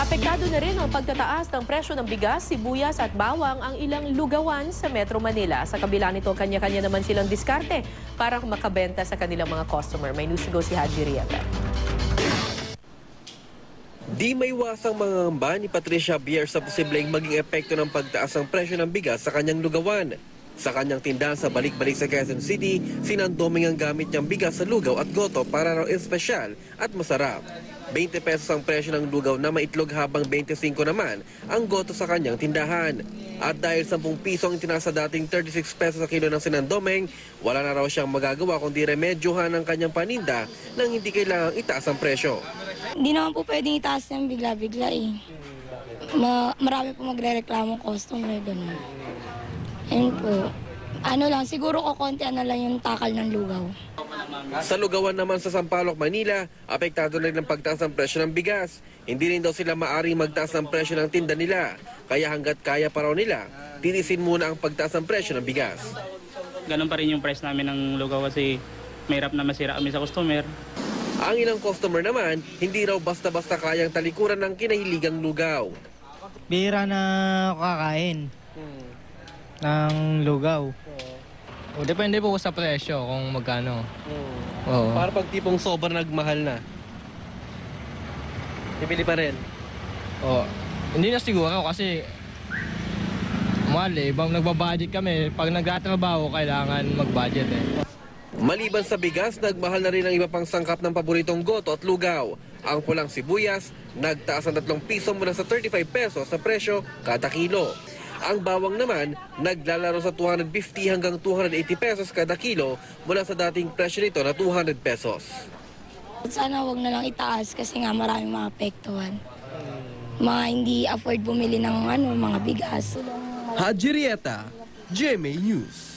Apektado na rin ang pagtataas ng presyo ng bigas, sibuyas at bawang ang ilang lugawan sa Metro Manila. Sa kabila nito, kanya-kanya naman silang diskarte para makabenta sa kanilang mga customer. May nusigaw si Haji Rieta. Di may wasang mangangamba ni Patricia Bier sa posibleng maging epekto ng pagtaas ng presyo ng bigas sa kanyang lugawan. Sa kanyang tindahan sa balik-balik sa Quezon City, sinandoming ang gamit niyang bigas sa lugaw at goto para raw espesyal at masarap. 20 pesos ang presyo ng lugaw na maitlog habang 25 naman ang goto sa kanyang tindahan. At dahil 10 piso ang itinasa dating 36 pesos sa kilo ng sinandomeng, wala na raw siyang magagawa kundi remedyohan ang kanyang paninda nang hindi kailangang itaas ang presyo. Hindi naman po pwedeng itaas yan bigla-bigla eh. Marami po magre-reklamo customer doon. Ayun po. Ano lang, siguro kukontian na lang yung takal ng lugaw. Sa lugawan naman sa Sampaloc, Manila, apektado na rin ang pagtaas ng presyo ng bigas. Hindi rin daw sila maaring magtaas ng presyo ng tinda nila. Kaya hanggat kaya pa raw nila, titisin muna ang pagtaas ng presyo ng bigas. Ganun pa rin yung price namin ng lugaw kasi mahirap na masira kami sa customer. Ang ilang customer naman, hindi raw basta-basta kayang talikuran ng kinahiligang lugaw. Bira na kakain ng lugaw. Depende po sa presyo kung magkano. Oo. Para pag tipong sobrang nagmahal na, ibili pa rin. Oo. Hindi na siguro kasi mahal eh. Nagbabudget kami. Pag nagtatrabaho, kailangan mag-budget eh. Maliban sa bigas, nagmahal na rin ang iba pang sangkap ng paboritong goto at lugaw. Ang pulang sibuyas, nagtaas ng 3 piso mula sa 35 pesos sa presyo kada kilo. Ang bawang naman, naglalaro sa 250 hanggang 280 pesos kada kilo mula sa dating presyo nito na 200 pesos. Sana wag na lang itaas kasi nga maraming maapektuhan. Mga hindi afford bumili ng mga bigas. Haji Rieta, GMA News.